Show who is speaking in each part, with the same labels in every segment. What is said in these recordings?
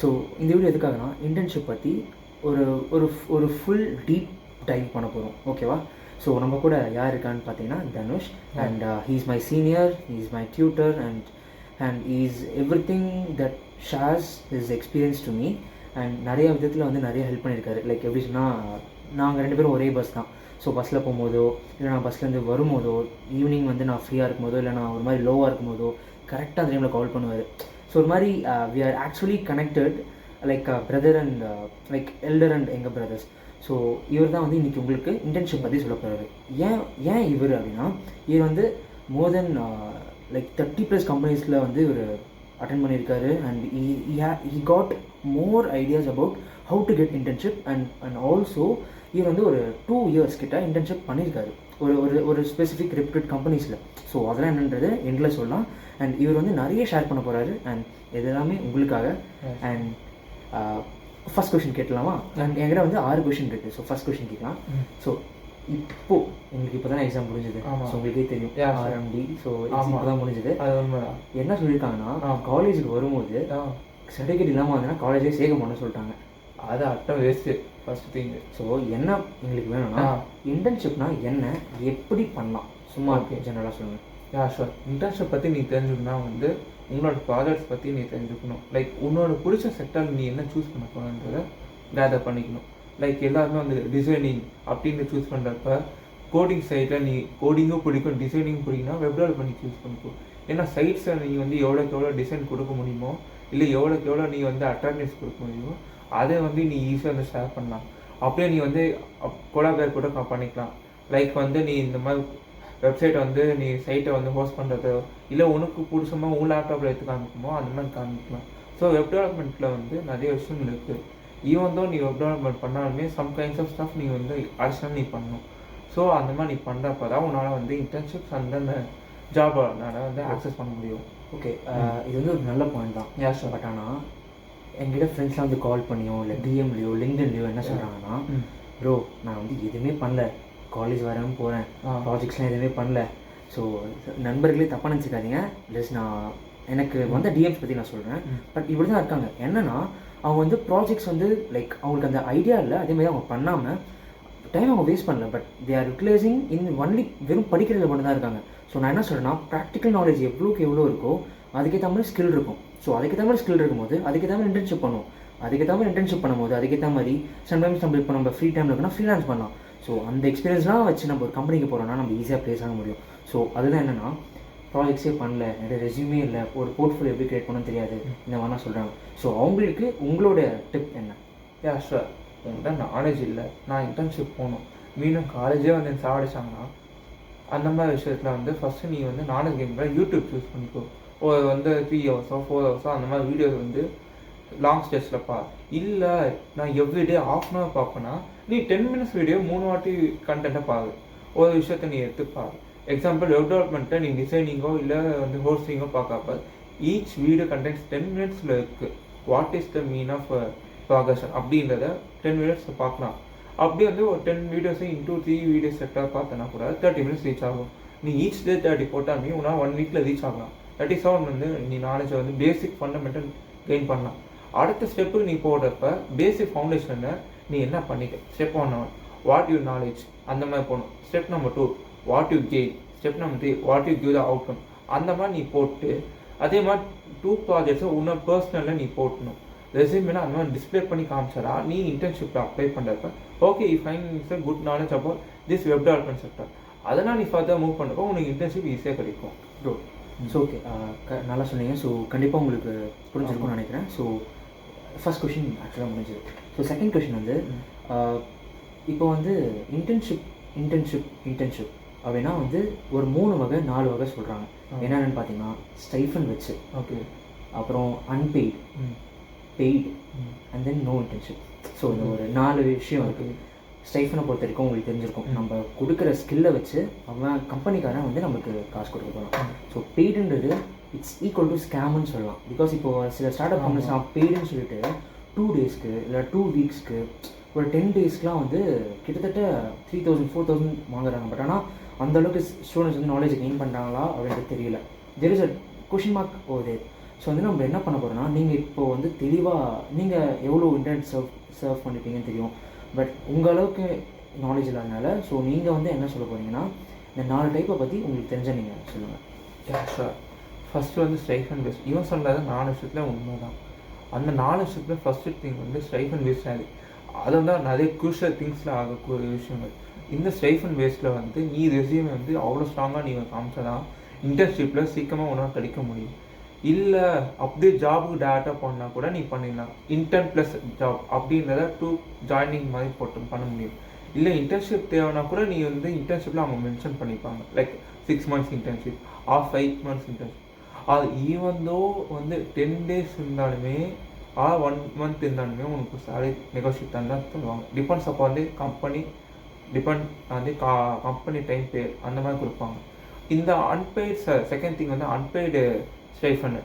Speaker 1: So இந்த video எதுக்காகனா internship பற்றி ஒரு ஒரு ஒரு ஃபுல் டீப் டைவ் பண்ண போகிறோம், ஓகேவா? ஸோ நம்ம கூட யார் இருக்கான்னு பார்த்தீங்கன்னா Dhanush, and he is my senior, he is my tutor, and is every thing that shares is experience to me. And நிறைய விதத்தில் வந்து நிறைய ஹெல்ப் பண்ணியிருக்காரு. லைக் எப்படி சொன்னால், நாங்கள் 2 பேரும் ஒரே பஸ் தான். ஸோ பஸ்ஸில் போகும்போதோ, இல்லை நான் பஸ்லேருந்து வரும்போதோ, ஈவினிங் வந்து நான் ஃப்ரீயாக இருக்கும்போதோ, இல்லை நான் ஒரு மாதிரி லோவாக இருக்கும்போதோ கரெக்டாக அந்த டைமில் கால் பண்ணுவார். ஸோ ஒரு மாதிரி we are actually connected like brother and like elder and எங்கள் பிரதர்ஸ். ஸோ இவர் தான் வந்து இன்றைக்கி உங்களுக்கு இன்டர்ன்ஷிப் பற்றி சொல்ல போகிறாரு. ஏன் இவர் அப்படின்னா, இவர் வந்து மோர் தென் லைக் 30+ கம்பெனிஸில் வந்து இவர் அட்டென்ட் பண்ணியிருக்காரு. And he got more ideas about how to get internship and also இவர் வந்து ஒரு 2 years கிட்ட இன்டர்ன்ஷிப் பண்ணியிருக்காரு ஒரு ஸ்பெசிஃபிக் ரெப்யூட்டட் கம்பெனிஸில். ஸோ அதெல்லாம் என்னன்றது எண்டில் சொல்லலாம். அண்ட் இவர் வந்து நிறைய ஷேர் பண்ண போகிறாரு. அண்ட் இது எல்லாமே உங்களுக்காக. அண்ட் ஃபஸ்ட் கொஷின் கேட்கலாமா? அண்ட் என்கிட்ட வந்து 6 கொஷின் இருக்குது. ஸோ ஃபஸ்ட் கொஷின் கேட்கலாம். ஸோ இப்போது எங்களுக்கு இப்போ தான் எக்ஸாம் முடிஞ்சது. ஸோ உங்களுக்கே தெரியும் ஆர்எம்டி. ஸோ இப்போ தான் முடிஞ்சது. என்ன சொல்லியிருக்காங்கன்னா, காலேஜுக்கு வரும்போது சர்டிஃபிகேட் இல்லாமல் வந்தீங்கன்னா காலேஜே சேர்க்க மாட்டேன்னு சொல்லிட்டாங்க.
Speaker 2: அது அட்டம் வேஸ்ட்டு ஃபஸ்ட் திங்.
Speaker 1: ஸோ என்ன எங்களுக்கு வேணும்னா, இன்டர்ன்ஷிப்னா என்ன, எப்படி பண்ணலாம், சும்மா ஜெனரலாக சொல்லுங்கள்.
Speaker 2: ஷுவர். இன்டர்ன்ஷிப் பற்றி நீ தெரிஞ்சுக்கணும்னா வந்து உங்களோட ப்ராஜெக்ட்ஸ் பற்றி நீ தெரிஞ்சுக்கணும். லைக் உன்னோட பிடிச்ச செக்டர் நீ என்ன சூஸ் பண்ண போகிறன்றதை கேதர் பண்ணிக்கணும். லைக் எல்லாருமே வந்து டிசைனிங் அப்படின்னு சூஸ் பண்ணுறப்ப கோடிங் சைட்டில் நீ கோடிங்கும் பிடிக்கும், டிசைனிங்கும் பிடிக்கும்னா வெப் டெவலப்மெண்ட் சூஸ் பண்ணிக்கோ. ஏன்னா சைட்ஸை நீ வந்து எவ்வளோக்கு எவ்வளோ டிசைன் கொடுக்க முடியுமோ, இல்லை எவ்வளோக்கு எவ்வளோ நீ வந்து அட்ராக்டிவ்ஸ் கொடுக்க முடியுமோ அதை வந்து நீ ஈஸியாக வந்து ஷேர் பண்ணலாம். அப்படியே நீ வந்து கொலாபரேட் கூட பண்ணிக்கலாம். லைக் வந்து நீ இந்த மாதிரி வெப்சைட்டை வந்து நீ சைட்டை வந்து ஹோஸ்ட் பண்ணுறதோ, இல்லை உனக்கு பிடிச்சமாக உன் லேப்டாப்பில் எடுத்து காமிக்குமோ அந்த மாதிரி காமிக்கலாம். ஸோ வெப் டெவலப்மெண்ட்டில் வந்து நிறைய விஷயங்கள் இருக்குது. ஈவன் தோ நீ வெப் டெவலப்மெண்ட் பண்ணாலுமே சம் கைண்ட்ஸ் ஆஃப் ஸ்டஃப் நீ வந்து அடிஷனல் நீ பண்ணணும். ஸோ அந்த மாதிரி நீ பண்ணுறப்ப தான் உன்னால் வந்து இன்டர்ன்ஷிப்ஸ் அந்த ஜாபால் வந்து ஆக்சஸ் பண்ண முடியும்.
Speaker 1: ஓகே, இது வந்து ஒரு நல்ல பாயிண்ட் தான். பட் ஆனால் என்கிட்ட ஃப்ரெண்ட்ஸ்லாம் வந்து கால் பண்ணியோ, இல்லை டிஎம்லையோ லிங்க்டின்லையோ என்ன சொல்கிறாங்கன்னா, ப்ரோ நான் வந்து எதுவுமே பண்ணல, காலேஜ் வரேன்னு போகிறேன், ப்ராஜெக்ட்ஸ்லாம் எதுவுமே பண்ணல. ஸோ நண்பர்களே தப்பாக நினச்சிக்காதீங்க, ஜஸ்ட் நான் எனக்கு வந்த டிஎம்ஸ் பற்றி நான் சொல்கிறேன். பட் இப்படி தான் இருக்காங்க. என்னென்னா, அவங்க வந்து ப்ராஜெக்ட்ஸ் வந்து லைக் அவங்களுக்கு அந்த ஐடியா இல்லை, அதேமாதிரி அவங்க பண்ணாமல் டைம் அவங்க வேஸ்ட் பண்ணல. But they are utilising in only வெறும் படிக்கிறதுல மட்டும் தான் இருக்காங்க. ஸோ நான் என்ன சொல்கிறேன்னா, ப்ராக்டிக்கல் நாலேஜ் எவ்வளோக்கு எவ்வளோ இருக்கோ அதுக்கேற்ற மாதிரி ஸ்கில் இருக்கும். ஸோ அதுக்கேற்ற மாதிரி ஸ்கில் இருக்கும்போது அதுக்கேற்ற மாதிரி இன்டர்ன்ஷிப் பண்ணுவோம். அதுக்கேற்ற மாதிரி இன்டர்ன்ஷிப் பண்ணும்போது அதுக்கேற்ற மாதிரி சம்டைம்ஸ் நம்ம இப்போ நம்ம ஃப்ரீ டைமில் இருக்குன்னா ஃப்ரீலான்ஸ் பண்ணலாம். ஸோ அந்த எக்ஸ்பீரியன்ஸ்லாம் வச்சு நம்ம ஒரு கம்பெனிக்கு போகிறோம்னா நம்ம ஈஸியாக ப்ளேஸ் ஆக முடியும். ஸோ அதுதான் என்னென்னா, ப்ராஜெக்ட்ஸே பண்ணல, என்னோட ரெஸ்யூமே இல்லை, ஒரு போர்ட்ஃபோலியோ எப்படி கிரியேட் பண்ணணும்னு தெரியாது, இந்த மாதிரிலாம் சொல்கிறாங்க. ஸோ அவங்களுக்கு உங்களோட டிப் என்ன?
Speaker 2: ஷுவர். உங்கள்கிட்ட நாலேஜ் இல்லை, நான் இன்டர்ன்ஷிப் போகணும், மீண்டும் காலேஜே வந்து சாவடிச்சாங்கன்னா அந்த மாதிரி விஷயத்தில் வந்து ஃபஸ்ட்டு நீ வந்து நாலேஜ் கெயின் பண்ண யூடியூப் சூஸ் பண்ணிக்கோ. வந்து 3 ஹவர்ஸோ 4 ஹவர்ஸோ அந்த மாதிரி வீடியோஸ் வந்து லாங் ஸ்டேஜில் பா. இல்லை நான் எவ்ரிடே ½ அன் ஹவர் பார்ப்பேன்னா நீ 10 மினிட்ஸ் வீடியோ 3 வாட்டி கண்டென்ட்டை பாரு. ஒரு விஷயத்த நீ எடுத்துப்பாரு. எக்ஸாம்பிள் வெப் டெவலப்மெண்ட்டை நீ டிசைனிங்கோ இல்லை வந்து ஹோஸ்டிங்கோ பார்க்காப்ப ஈச் வீடியோ கண்டென்ட்ஸ் 10 மினிட்ஸில் இருக்குது. What is the mean of progression அப்படின்றத 10 மினிட்ஸில் பார்க்கலாம். அப்படியே வந்து ஒரு 10 வீடியோஸை இன்டூ 3 வீடியோஸ் செட்டாக பார்த்தனா கூட 30 மினிட்ஸ் ரீச் ஆகும். நீ ஈச் டே 30 போட்டாலுமே உன்னால் 1 வீக்கில் ரீச் ஆகலாம். 37 வந்து நீ நாலேஜை வந்து பேசிக் ஃபண்டமெண்டல் கெயின் பண்ணலாம். அடுத்த ஸ்டெப்புக்கு நீ போடுறப்ப பேசிக் ஃபவுண்டேஷனை நீ என்ன பண்ணிக்க. ஸ்டெப் 1 வாட் யூ நாலேஜ் அந்த மாதிரி போகணும். Step number 2 what you gain. Step number 3 what you give the outcome. அந்த மாதிரி நீ போட்டு அதே மாதிரி 2 ப்ராஜெக்ட்ஸை உன்னை பர்சனலில் நீ போட்டணும். ரெஸ்யூமேனா அந்த மாதிரி டிஸ்பிளே பண்ணி காமிச்சா நீ இன்டர்ன்ஷிப்பில் அப்ளை பண்ணுறப்ப okay you find it's a good knowledge about this web development sector. அதெல்லாம் நீ ஃபர்தர் மூவ் பண்ணுறப்போ உனக்கு இன்டர்ன்ஷிப் ஈஸியாக கிடைக்கும்.
Speaker 1: ப்ரோ ஸோ ஓகே, நல்லா சொன்னீங்க. ஸோ கண்டிப்பாக உங்களுக்கு புரிஞ்சிருக்கும்னு நினைக்கிறேன். ஸோ ஃபர்ஸ்ட் கொஷின் ஆக்சுவலாக முடிஞ்சது. ஸோ செகண்ட் கொஷின் வந்து இப்போ வந்து இன்டர்ன்ஷிப் அப்படின்னா வந்து ஒரு 3 வகை 4 வகை சொல்கிறாங்க. என்னென்னு பார்த்தீங்கன்னா, ஸ்டைஃபன் வச்சு,
Speaker 2: ஓகே,
Speaker 1: அப்புறம் unpaid, paid and then no internship. So இந்த ஒரு 4 விஷயம் இருக்குது. ஸ்டைஃபனை பொறுத்த வரைக்கும் உங்களுக்கு தெரிஞ்சிருக்கும், நம்ம கொடுக்குற ஸ்கில்லை வச்சு அவன் கம்பெனிக்காரன் வந்து நமக்கு காசு கொடுக்க போகலாம். ஸோ பெய்டுன்றது இட்ஸ் ஈக்குவல் டு ஸ்கேம்னு சொல்லலாம். பிகாஸ் இப்போது சில ஸ்டார்ட் அப் கம்பெனிஸ் நான் பெய்டுன்னு சொல்லிட்டு 2 டேஸ்க்கு இல்லை 2 வீக்ஸ்க்கு ஒரு 10 டேஸ்க்குலாம் வந்து கிட்டத்தட்ட 3000 4000 வாங்குறாங்க. பட் ஆனால் அந்தளவுக்கு ஸ்டூடெண்ட்ஸ் வந்து நாலேஜ் கெயின் பண்ணுறாங்களா அப்படின்றது தெரியல. There is a question mark over there. So வந்து நம்ம என்ன பண்ண போகிறோம்னா, நீங்கள் இப்போ வந்து தெளிவாக நீங்கள் எவ்வளோ இன்டர்நெட் சர்வ் பண்ணிட்டீங்கன்னு தெரியும். பட் உங்கள் அளவுக்கு நாலேஜ் இல்லாதனால ஸோ நீங்கள் வந்து என்ன சொல்ல போகிறீங்கன்னா, இந்த 4 டைப்பை பற்றி உங்களுக்கு தெரிஞ்ச நீங்கள் சொல்லுங்கள்.
Speaker 2: சார் ஃபஸ்ட்டு வந்து ஸ்டைஃபன் வேஸ்ட். இவன் சொன்னது 4 விஷயத்தில் உண்மை தான். அந்த 4 விஷயத்தில் ஃபஸ்ட்டு திங் வந்து ஸ்டைஃபன் வேஸ்ட் ஆகுது. அது வந்து நிறைய குரூஷியல் திங்ஸில் ஆகக்கூடிய விஷயங்கள். இந்த ஸ்டைஃபன் வேஸ்ட்டில் வந்து நீ ரெஸ்யூமே வந்து அவ்வளோ ஸ்ட்ராங்காக நீங்கள் காமிச்சதான் இன்டர்ன்ஷிப்பில் சீக்கிரமாக உன்னால் கிடைக்க முடியும். இல்லை அப்படியே ஜாபுக்கு டேரெக்டாக பண்ணால் கூட நீ பண்ணிடலாம். இன்டர்ன் ப்ளஸ் ஜாப் அப்படின்றத 2 ஜாயினிங் மாதிரி போட்டு பண்ண முடியும். இல்லை இன்டர்ன்ஷிப் தேவைன்னா கூட நீ வந்து இன்டர்ன்ஷிப்பில் அவங்க மென்ஷன் பண்ணிப்பாங்க, like 6 months internship or 5 months internship. அது ஈவன் தோ வந்து 10 days இருந்தாலுமே ஆர் 1 month இருந்தாலுமே உனக்கு சேலரி நெகோஷியேட் தான் சொல்லுவாங்க. டிபெண்ட்ஸ் அப்போ வந்து கம்பெனி டிபெண்ட் வந்து கம்பெனி டைம் பே அந்த மாதிரி கொடுப்பாங்க. இந்த அன்பெய்ட் செகண்ட் திங் வந்து அன்பெய்டு ஸ்டைஃபன்.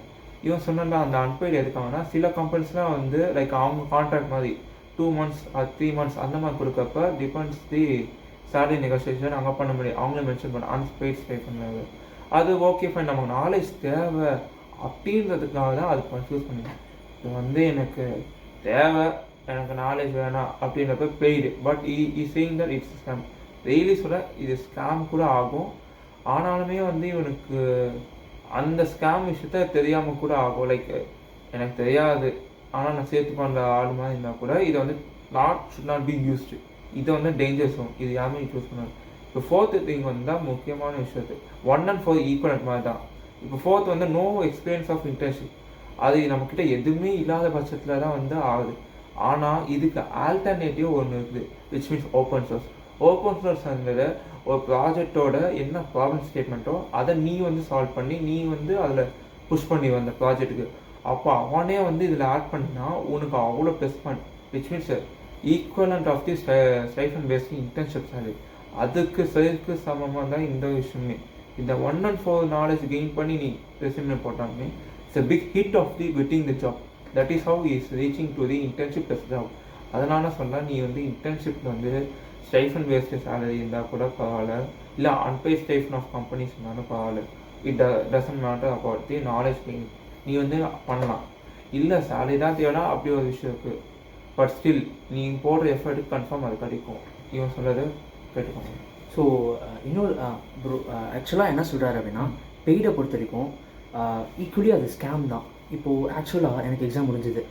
Speaker 2: இவன் சொன்னா அந்த அன்பெய்டு எதுக்காகனா சில கம்பெனிஸ்லாம் வந்து லைக் அவங்க கான்ட்ராக்ட் மாதிரி 2 months ஆர் 3 months அந்த மாதிரி கொடுக்கப்ப டிபெண்ட்ஸ் தி சேலரி நெகோசியேஷன் அங்கே பண்ண முடியும். அவங்களே மென்ஷன் பண்ண அன்பெய்ட் ஸ்டைஃபன். அது ஓகே ஃபைன், நமக்கு நாலேஜ் தேவை அப்படின்றதுக்காக தான் அது கன்ஃபியூஸ் பண்ணிடுறேன். இது வந்து எனக்கு தேவை, எனக்கு நாலேஜ் வேணாம் அப்படின்றப்ப paid. But saying that it's scam. Daily சொல்ல இது ஸ்கேம் கூட ஆகும். ஆனாலுமே வந்து இவனுக்கு அந்த ஸ்கேம் விஷயத்த தெரியாமல் கூட ஆகும். லைக் எனக்கு தெரியாது ஆனால் நான் சேர்த்து பண்ணுற ஆள் மாதிரி இருந்தால் கூட இதை வந்து ஷுட் நாட் பி யூஸ்டு. இதை வந்து டேஞ்சர் ஜோன். இது யாருமே யூஸ் பண்ணாது. இப்போ 4th திங் வந்து தான் முக்கியமான விஷயத்து 1 and 4 ஈக்குவலண்ட் மாதிரி தான். இப்போ 4th வந்து நோ எக்ஸ்பீரியன்ஸ் ஆஃப் இன்டர்ன்ஷிப். அது நம்மக்கிட்ட எதுவுமே இல்லாத பட்சத்தில் தான் வந்து ஆகுது. ஆனால் இதுக்கு ஆல்டர்னேட்டிவ் ஒன்று இருக்குது, which means open source. Open சோர்ஸ்ங்கிறத ஒரு ப்ராஜெக்டோட என்ன ப்ராப்ளம் ஸ்டேட்மெண்ட்டோ அதை நீ வந்து சால்வ் பண்ணி நீ வந்து அதில் புஷ் பண்ணி வந்த ப்ராஜெக்ட்டுக்கு. அப்போ அவனே வந்து இதில் ஆட் பண்ணினா உனக்கு அவ்வளோ plus point, which means equivalent of the stipend based internship salary. அதுக்கு சரிக்கு சமமாக தான் இந்த விஷயமே. இந்த 1 and 4 நாலேஜ் கெயின் பண்ணி நீ ரெஸ்யூமே போட்டாலுமே it's a big hit of the getting the job. That is how is reaching to the internship plus job. அதனால சொன்னால் நீ வந்து இன்டர்ன்ஷிப்பில் வந்து ஸ்டைஃபன் பேஸ்டு சேலரி இருந்தால் கூட பரவாயில்ல, இல்லை அன்பெய்ட் ஸ்டைஃபன் ஆஃப் கம்பெனிஸ் இருந்தாலும் பரவாயில்ல. It doesn't matter about the knowledge gain. நீ வந்து பண்ணலாம். இல்லை சேலரி தான் தேவைன்னா அப்படி ஒரு விஷயம் இருக்குது. பட் ஸ்டில் நீ போடுற எஃபர்ட்டுக்கு கன்ஃபார்ம் அது கிடைக்கும். இவன் சொல்கிறது கேட்டுக்கோங்க.
Speaker 1: ஸோ இன்னொரு ப்ரோ ஆக்சுவலாக என்ன சொல்கிறாரு அப்படின்னா, பெய்டை பொறுத்த வரைக்கும் ஈக்குவலி அது ஸ்கேம் தான். இப்போது ஆக்சுவலாக எனக்கு எக்ஸாம் முடிஞ்சுது.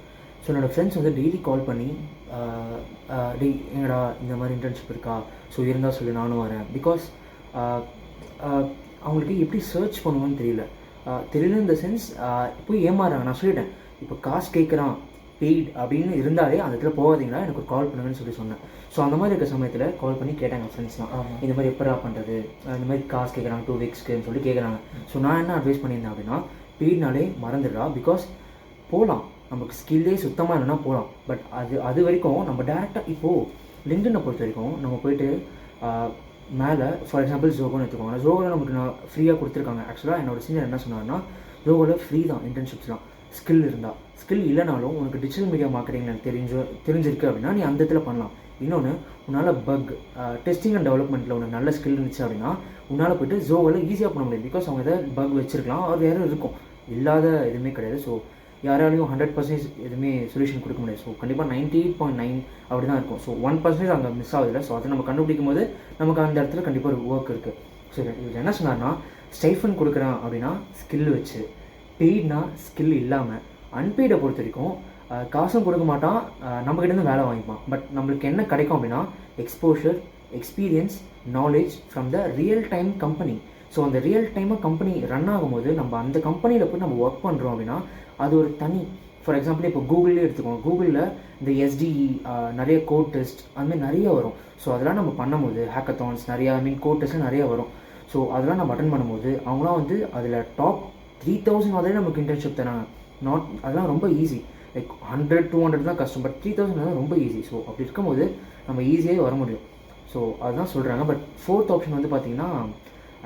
Speaker 1: ஸோ என்னோடய ஃப்ரெண்ட்ஸ் வந்து டெய்லி கால் பண்ணி எங்கடா இந்த மாதிரி இன்டர்ன்ஷிப் இருக்கா, ஸோ இருந்தால் சொல்லி நானும் வரேன். பிகாஸ் அவங்களுக்கு எப்படி சர்ச் பண்ணுவோன்னு தெரியல இந்த சென்ஸ் போய் ஏமாறுறாங்க. நான் சொல்லிட்டேன், இப்போ காசு கேட்குறான் பெய்ட் அப்படின்னு இருந்தாலே அந்த இடத்துல போகாதீங்களா, எனக்கு ஒரு கால் பண்ணுங்கன்னு சொல்லி சொன்னேன். ஸோ அந்த மாதிரி இருக்க சமயத்தில் கால் பண்ணி கேட்டாங்க ஃப்ரெண்ட்ஸ்லாம், இந்த மாதிரி எப்படா பண்ணுறது, இந்த மாதிரி காசு கேட்குறாங்க 2 weeksக்குன்னு சொல்லி கேட்குறாங்க. ஸோ நான் என்ன அட்வைஸ் பண்ணியிருந்தேன் அப்படின்னா, பெய்ட்னாலே மறந்துடுறா. பிகாஸ் போகலாம், நமக்கு ஸ்கில்லே சுத்தமாக இல்லைன்னா போகலாம். பட் அது வரைக்கும் நம்ம டேரெக்டாக இப்போது லிங்க்டினை பொறுத்த வரைக்கும் நம்ம போய்ட்டு மேலே ஃபார் எக்ஸாம்பிள் ஜோகோன்னு எடுத்துக்கோங்க. ஜோகோவில் நமக்கு நான் ஃப்ரீயாக கொடுத்துருக்காங்க. ஆக்சுவலாக என்னோட சீனியர் என்ன சொன்னார்னா, ஜோகோவில் ஃப்ரீ தான் இன்டர்ன்ஷிப்ஸ்லாம். ஸ்கில் இருந்தால், ஸ்கில் இல்லைனாலும் உனக்கு டிஜிட்டல் மீடியா மார்க்கெட்டிங்கில் தெரிஞ்சிருக்கு அப்படின்னா நீ அந்த இடத்துல பண்ணலாம். இன்னொன்று, உன்னால் டெஸ்டிங் அண்ட் டெவலப்மெண்ட்டில் உனக்கு நல்ல ஸ்கில் இருந்துச்சு அப்படின்னா உன்னால் போய்ட்டு ஜோவில் ஈஸியாக பண்ண முடியும். பிகாஸ் அவங்க எதாவது பக் வச்சுருக்கலாம், அவர் யாரும் இருக்கும், இல்லாத எதுவுமே கிடையாது. ஸோ யாராலையும் 100% எதுவுமே சொல்யூஷன் கொடுக்க முடியாது. ஸோ கண்டிப்பாக 98.9 அப்படி தான் இருக்கும். ஸோ 1% அங்கே மிஸ் ஆகுதில்ல. ஸோ அதை நம்ம கண்டுபிடிக்கும் போது நமக்கு அந்த இடத்துல கண்டிப்பாக ஒரு ஒர்க் இருக்குது. ஸோ இவர் என்ன சொன்னார்னா, ஸ்டைஃபன் கொடுக்குறான் அப்படின்னா ஸ்கில் வச்சு, பெய்ட்னா ஸ்கில் இல்லாமல், அன்பெய்டை பொறுத்த வரைக்கும் காசும் கொடுக்க மாட்டான், நம்மக்கிட்டேருந்து வேலை வாங்கிப்பான். பட் நம்மளுக்கு என்ன கிடைக்கும் அப்படின்னா exposure, experience, knowledge from the real time company. So அந்த ரியல் டைமாக கம்பெனி ரன் ஆகும்போது நம்ம அந்த கம்பெனியில் போய் நம்ம ஒர்க் பண்ணுறோம் அப்படின்னா அது ஒரு தனி. ஃபார் எக்ஸாம்பிள் இப்போ கூகுள்லேயே எடுத்துக்கோங்க. கூகுளில் இந்த SDE நிறைய கோட் டெஸ்ட் அதுமாதிரி நிறைய வரும். ஸோ அதெல்லாம் நம்ம பண்ணும்போது ஹேக்கத்தான்ஸ் நிறையா கோட் டெஸ்ட்லாம் நிறையா வரும். ஸோ அதெல்லாம் நம்ம அட்டன் பண்ணும்போது அவங்களாம் வந்து அதில் டாப் 3000 வரையும் நமக்கு இன்டர்ன்ஷிப் தராங்க. அதெல்லாம் ரொம்ப ஈஸி. லைக் 100-200 தான் கஷ்டம், பட் 3000 தான் ரொம்ப ஈஸி. ஸோ அப்படி இருக்கும்போது நம்ம ஈஸியாக வர முடியும். ஸோ அதுதான் சொல்கிறாங்க. பட் 4th ஆப்ஷன் வந்து பார்த்திங்கன்னா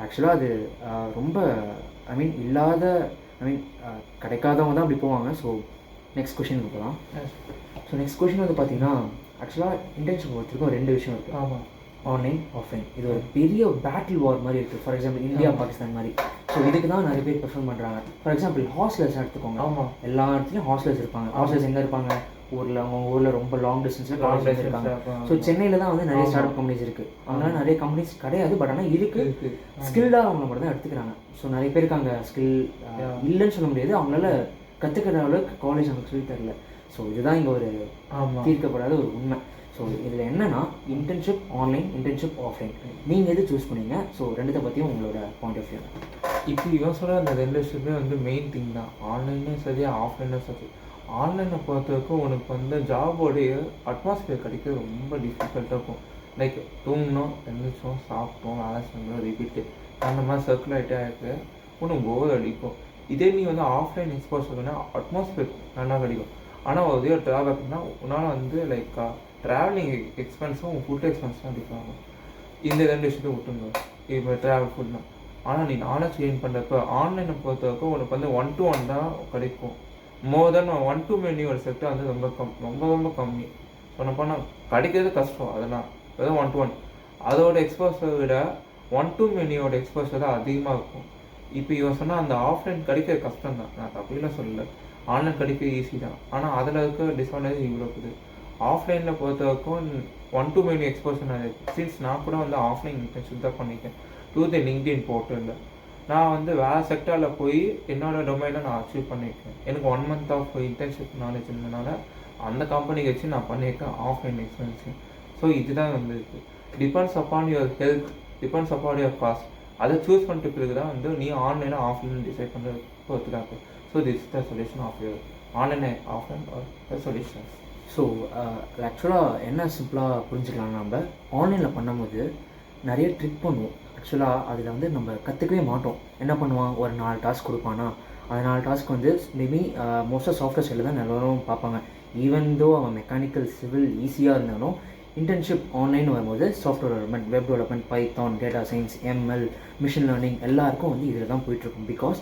Speaker 1: ஆக்சுவலாக அது ரொம்ப கிடைக்காதவங்க தான் அப்படி போவாங்க. ஸோ நெக்ஸ்ட் கொஷினுக்கு போகலாம். ஸோ நெக்ஸ்ட் கொஷின் வந்து பார்த்தீங்கன்னா, ஆக்சுவலாக இன்டர்ன்ஷிப் பொறுத்திருக்கும் 2 விஷயம் இருக்குது. ஆமாம், ஆன்லைன், ஆஃப்லைன். இது ஒரு பெரிய பேட்டில் வார் மாதிரி இருக்குது. ஃபார் எக்ஸாம்பிள் இந்தியா பாகிஸ்தான் மாதிரி. ஸோ ஸோ இதுக்கு தான் நிறைய பேர் ப்ரிஃபர் பண்ணுறாங்க. ஃபார் எக்ஸாம்பிள் ஹாஸ்டல்ஸ் எடுத்துக்கோங்க.
Speaker 2: ஆமாம்.
Speaker 1: எல்லா இடத்துலையும் ஹாஸ்டல்ஸ் இருப்பாங்க. ஹாஸ்டல்ஸ் எங்கே இருப்பாங்க? ஊரில், அவங்க ஊரில் ரொம்ப லாங் டிஸ்டன்ஸில் காலேஜ் இருக்காங்க. ஸோ சென்னையில் தான் வந்து நிறைய ஸ்டார்ட் அப் கம்பெனிஸ் இருக்குது. அதனால நிறைய கம்பெனிஸ் கிடையாது, பட் ஆனால் இருக்குது. ஸ்கில்டாக அவங்கள மட்டும் தான் எடுத்துக்கிறாங்க. ஸோ நிறைய பேருக்கு அங்கே ஸ்கில் இல்லைன்னு சொல்ல முடியாது, அவங்களால கற்றுக்கிற அளவுக்கு காலேஜ் நமக்கு சொல்லி தரல. ஸோ இதுதான் இங்கே ஒரு தீர்க்கப்படாத ஒரு உண்மை. ஸோ இதில் என்னென்னா இன்டர்ன்ஷிப் ஆன்லைன், இன்டர்ன்ஷிப் ஆஃப்லைன், நீங்கள் எது சூஸ் பண்ணீங்க? ஸோ ரெண்டுத்தை பற்றியும் உங்களோட பாயிண்ட் ஆஃப் வியூ.
Speaker 2: இப்போ இவன் சொல்கிற அந்த 2 விஷயமே வந்து மெயின் திங் தான். ஆன்லைனும் சரி, ஆஃப்லைனும் சரி. ஆன்லைனை பொறுத்த வரைக்கும் உனக்கு வந்து ஜாபோடைய அட்மாஸ்பியர் கிடைக்கிறது ரொம்ப டிஃபிகல்ட்டாக இருக்கும். லைக் தூங்கணும், எழுந்திரிச்சோம், சாப்பிட்டோம், வேலை செஞ்சோம், ரிப்பீட்டு அந்த மாதிரி சர்க்கிள் ஆகிட்டே ஆகிட்டு உனக்கு போர் அடிக்கும். இதே நீ வந்து ஆஃப்லைன் எக்ஸ்போசர்னா அட்மாஸ்பியர் நல்லா கிடைக்கும். ஆனால் ஒரே ஒரு ட்ராபேக்னா உன்னால் வந்து லைக் ட்ராவலிங் எக்ஸ்பென்ஸும் ஃபுட் எக்ஸ்பென்ஸும் டிஃபர் ஆகும். இந்த 2 விஷயத்தையும் விட்டுங்க. இப்போ ட்ராவல் ஃபுட்னா. ஆனால் நீ நாலேஜ் கெயின் பண்ணுறப்ப ஆன்லைனை பொறுத்த வரைக்கும் உனக்கு வந்து 1-to-1 தான் கிடைக்கும். மோர் தென் 1-to many ஒரு செக்டர் வந்து ரொம்ப ரொம்ப கம்மி. சொன்னப்போனால் கிடைக்கிறது கஷ்டம். அதெல்லாம் வெறும் 1-to-1. அதோட எக்ஸ்போசரை விட 1-to manyயோட எக்ஸ்போசர் தான் அதிகமாக இருக்கும். இப்போ இவன் சொன்னால் அந்த ஆஃப்லைன் கிடைக்கிற கஷ்டம் தான், நான் அப்படிலாம் சொல்லலை. ஆன்லைன் கிடைக்க ஈஸி தான். ஆனால் அதில் இருக்க டிஸ்அட்வான்டேஜ் இவ்வளோ இருக்குது. ஆஃப்லைனில் பொறுத்த வரைக்கும் 1-to many எக்ஸ்போசர் நான் சின்ஸ் நான் கூட வந்து ஆஃப்லைன் இன்டர்ன்ஷிப் தான் பண்ணியிருக்கேன். LinkedIn போர்ட்டலில் நான் வந்து வேறு செக்டரில் போய் என்னோடய டொமைனை நான் அச்சீவ் பண்ணியிருக்கேன். எனக்கு 1 month ஆஃப் இன்டர்ன்ஷிப் நாலேஜ் இருந்ததுனால அந்த கம்பெனிக்கு வச்சு நான் பண்ணியிருக்கேன் ஆஃப்லைன் எக்ஸ்பீரியன்ஸிங். ஸோ இதுதான் வந்து இருக்குது. Depends upon your health, depends upon your cost. அதை சூஸ் பண்ணிட்டு பிறகு தான் வந்து நீ ஆன்லைனாக ஆஃப்லைன் டிசைட் பண்ணுறது பொறுத்து தான் இருக்குது. So this is the solution of your online offline or solutions.
Speaker 1: So ஆக்சுவலாக என்ன சிம்பிளாக புரிஞ்சுக்கலாம், நம்ம ஆன்லைனில் பண்ணும்போது நிறைய ட்ரிக் பண்ணுவோம். ஆக்சுவலாக அதில் வந்து நம்ம கற்றுக்கவே மாட்டோம். என்ன பண்ணுவான், ஒரு 4 டாஸ்க் கொடுப்பானா, அந்த 4 டாஸ்க் வந்து மேபி மோஸ்ட்டாக சாஃப்ட்வேர் சைடில் தான் எல்லோரும் பார்ப்பாங்க. ஈவன் தோ அவன் மெக்கானிக்கல், சிவில் ஈஸியாக இருந்தாலும் இன்டர்ன்ஷிப் ஆன்லைன் வரும்போது software development, web development, Python, data science, ML, machine learning எல்லாருக்கும் வந்து இதில் தான் போயிட்டுருக்கும். பிகாஸ்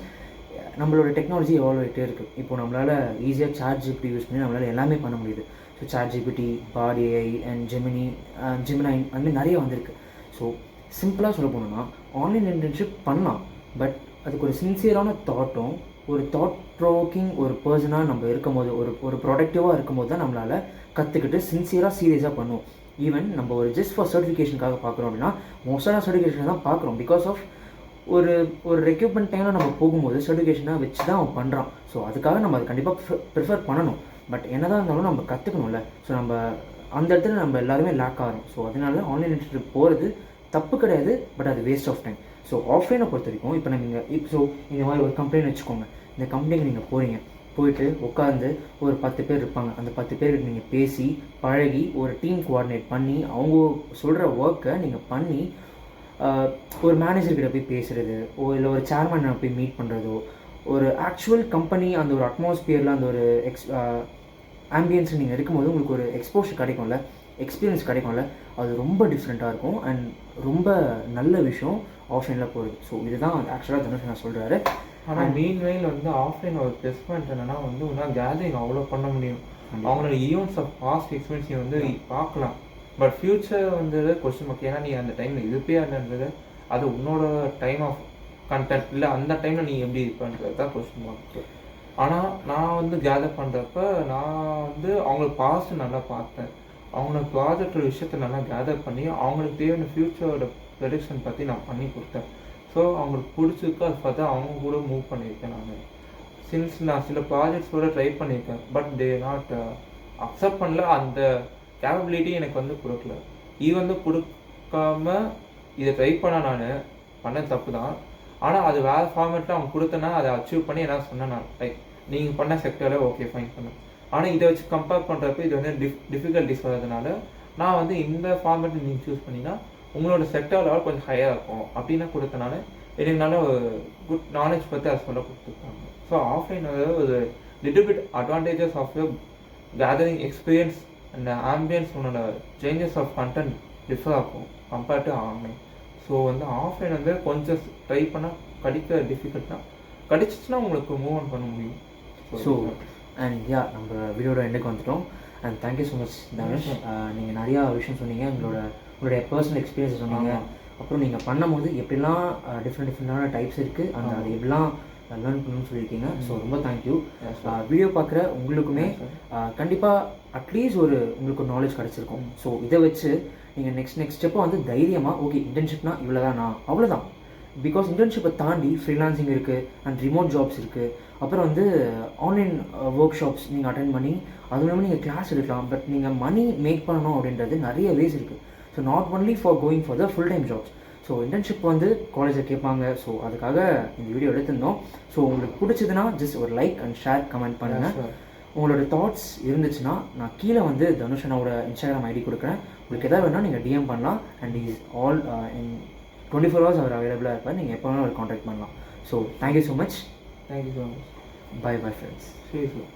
Speaker 1: நம்மளோட டெக்னாலஜி எவால்வ் ஆகிட்டே இருக்குது. இப்போ நம்மளால் ஈஸியாக ChatGPT யூஸ் பண்ணி நம்மளால் எல்லாமே பண்ண முடியுது. So ChatGPT, Bard AI and Gemini அந்த மாதிரி நிறைய வந்திருக்கு. ஸோ சிம்பிளாக சொல்ல போனோம்னா ஆன்லைன் இன்டர்ன்ஷிப் பண்ணலாம், பட் அதுக்கு ஒரு சின்சியரான தாட்டும் ஒரு தாட் ப்ரோவோக்கிங் ஒரு பர்சனாக நம்ம இருக்கும்போது, ஒரு ப்ரொடக்டிவாக இருக்கும்போது தான் நம்மளால் கற்றுக்கிட்டு சின்சியராக சீரியஸாக பண்ணுவோம். ஈவன் நம்ம ஒரு ஜஸ்ட் ஃபார் சர்டிஃபிகேஷனுக்காக பார்க்குறோம் அப்படின்னா மோஸ்ட்டான சர்டிஃபிகேஷன் தான் பார்க்குறோம். பிகாஸ் ஆஃப் ஒரு ரெக்யூப்மெண்ட் டைமில் நம்ம போகும்போது சர்டிஃபிகேஷனாக வச்சு தான் அவன் பண்ணுறான். ஸோ அதுக்காக நம்ம அதை கண்டிப்பாக ப்ரிஃபர் பண்ணணும். பட் என்ன தான் இருந்தாலும் நம்ம கற்றுக்கணும்ல. ஸோ நம்ம அந்த இடத்துல நம்ம எல்லாருமே லேக் ஆகிறோம். ஸோ அதனால ஆன்லைன் இன்டர்ன்ஷிப் போகிறது தப்பு கிடையாது, பட் அது வேஸ்ட் ஆஃப் டைம். ஸோ ஆஃப்லைனை பொறுத்த வரைக்கும் இப்போ ஸோ இந்த மாதிரி ஒரு கம்பெனி வச்சுக்கோங்க. இந்த கம்பெனிக்கு நீங்கள் போயிட்டு உட்காந்து ஒரு 10 பேர் இருப்பாங்க. அந்த 10 பேருக்கு நீங்கள் பேசி பழகி ஒரு டீம் கோஆர்டினேட் பண்ணி அவங்க சொல்கிற ஒர்க்கை நீங்கள் பண்ணி ஒரு மேனேஜர்கிட்ட போய் பேசுகிறது, இல்லை ஒரு சேர்மனை போய் மீட் பண்ணுறதோ, ஒரு ஆக்சுவல் கம்பெனி அந்த ஒரு அட்மாஸ்பியரில் அந்த ஒரு ஆம்பியன்ஸில் நீங்கள் இருக்கும்போது உங்களுக்கு ஒரு எக்ஸ்போஷர் கிடைக்கும்ல, எக்ஸ்பீரியன்ஸ் கிடைக்கும்ல, அது ரொம்ப டிஃப்ரெண்ட்டாக இருக்கும் அண்ட் ரொம்ப நல்ல விஷயம் ஆஃப்லைனில் போகிறது. ஸோ இதுதான் ஆக்சுவலாக தனுஷ் நான் சொல்கிறாரு.
Speaker 2: ஆனால் மீன்வைல் வந்து ஆஃப்லைன் ஒரு ப்ளஸ் பாயிண்ட் என்னன்னா வந்து உன்னால் கேதரிங் அவ்வளோ பண்ண முடியும். அவங்களோட ஈவெண்ட்ஸ் ஆஃப் பாஸ்ட் எக்ஸ்பீரியன்ஸ் நீ வந்து பார்க்கலாம். பட் ஃப்யூச்சர் வந்து கொஸ்டின் மார்க். ஏன்னா நீ அந்த டைமில் இருப்பே இருந்தது, அது உன்னோட டைம் ஆஃப் கண்டென்ட் இல்லை, அந்த டைமில் நீ எப்படி இருப்பேன்றது தான் கொஸ்டின் மார்க். ஆனால் நான் வந்து கேதர் பண்ணுறப்ப நான் வந்து அவங்களுக்கு பாஸ்ட் நல்லா பார்த்தேன். அவங்களுக்கு ப்ராஜெக்டோட விஷயத்தை நல்லா கேதர் பண்ணி அவங்களுக்கு தேவையான ஃப்யூச்சரோட ப்ரெடிக்ஷன் பற்றி நான் பண்ணி கொடுத்தேன். ஸோ அவங்களுக்கு பிடிச்சிருக்கு, அது பார்த்தா அவங்க கூட மூவ் பண்ணியிருக்கேன். நான் சின்ஸ் நான் சில ப்ராஜெக்ட்ஸோட ட்ரை பண்ணியிருக்கேன், பட் தே நாட் அக்செப்ட் பண்ணல. அந்த கேப்பபிலிட்டி எனக்கு வந்து கொடுக்கல. வந்து கொடுக்காம இதை ட்ரை நான் பண்ண தப்பு தான். ஆனால் அது வேறு ஃபார்மேட்டில் அவங்க கொடுத்தனா அதை அச்சீவ் பண்ணி என்ன சொன்னேன் நான், லைக் நீங்கள் பண்ண செக்டரில் ஓகே ஃபைன் பண்ணேன். ஆனால் இதை வச்சு கம்பேர் பண்ணுறப்ப இது வந்து டிஃபிகல்ட்டிஸ் வர்றதுனால நான் வந்து இந்த ஃபார்மேட்டை நீங்கள் சூஸ் பண்ணிங்கன்னா உங்களோட செக்டர் லெவல் கொஞ்சம் ஹையாக இருக்கும் அப்படின்னு கொடுத்தனால எனக்கு நல்ல குட் நாலேஜ் பற்றி அதை சொல்ல கொடுத்துருக்காங்க. ஸோ ஆஃப்லைன் ஒரு little bit advantages of gathering experience and ambience உன்னோட சேஞ்சஸ் ஆஃப் கண்டென்ட் டிஃபர் ஆகும் கம்பேர்ட் டு ஆன்லைன். ஸோ வந்து ஆஃப்லைன் வந்து கொஞ்சம் ட்ரை பண்ணால் கிடைக்க டிஃபிகல்ட்னா கிடைச்சிச்சுன்னா உங்களுக்கு மூவ் ஆன் பண்ண முடியும்.
Speaker 1: ஸோ அண்ட் நம்ம வீடியோட எண்டுக்கு வந்துட்டோம். And thank you so much Dhanush. நீங்கள் நிறையா விஷயம் சொன்னீங்க, உங்களுடைய பர்சனல் எக்ஸ்பீரியன்ஸ் சொன்னீங்க, அப்புறம் நீங்கள் பண்ணும்போது எப்படிலாம் டிஃப்ரெண்டான டைப்ஸ் இருக்குது அந்த அதை எப்படிலாம் லேர்ன் பண்ணணும்னு சொல்லியிருக்கீங்க. ஸோ ரொம்ப தேங்க்யூ. வீடியோ பார்க்குற உங்களுக்குமே கண்டிப்பாக அட்லீஸ்ட் உங்களுக்கு ஒரு நாலேஜ் கிடச்சிருக்கும். ஸோ இதை வச்சு நீங்கள் நெக்ஸ்ட் ஸ்டெப்பை வந்து தைரியமாக ஓகே இன்டர்ன்ஷிப்னா இவ்வளோ தானா அவ்வளோதான். பிகாஸ் இன்டர்ன்ஷிப்பை தாண்டி ஃப்ரீலான்சிங் இருக்குது அண்ட் ரிமோட் ஜாப்ஸ் இருக்குது. அப்புறம் வந்து ஆன்லைன் ஒர்க் ஷாப்ஸ் நீங்கள் அட்டென்ட் பண்ணி அது இல்லாமல் நீங்கள் கிளாஸ் எடுக்கலாம். பட் நீங்கள் மணி மேக் பண்ணணும் அப்படின்றது நிறைய வேஸ் இருக்குது. So not only for going for the full time jobs. So internship வந்து காலேஜில் கேட்பாங்க. ஸோ அதுக்காக இந்த வீடியோ எடுத்திருந்தோம். ஸோ உங்களுக்கு பிடிச்சதுன்னா ஜஸ்ட் ஒரு லைக் அண்ட் ஷேர் கமெண்ட் பண்ணுங்கள். உங்களோட தாட்ஸ் இருந்துச்சுன்னா நான் கீழே வந்து தனுஷ் அண்ணாவோட இன்ஸ்டாகிராம் ஐடி கொடுக்குறேன். உங்களுக்கு எதாவது வேணால் நீங்கள் டிஎம் பண்ணலாம். And is all in 24 hours அவர் அவைலபிளாக இருப்பார். நீங்கள் எப்போ வேணாலும் அவர் காண்டாக்ட் பண்ணலாம். So thank you so much.
Speaker 2: Thank you so much.
Speaker 1: Bye bye friends.
Speaker 2: சரி சார்.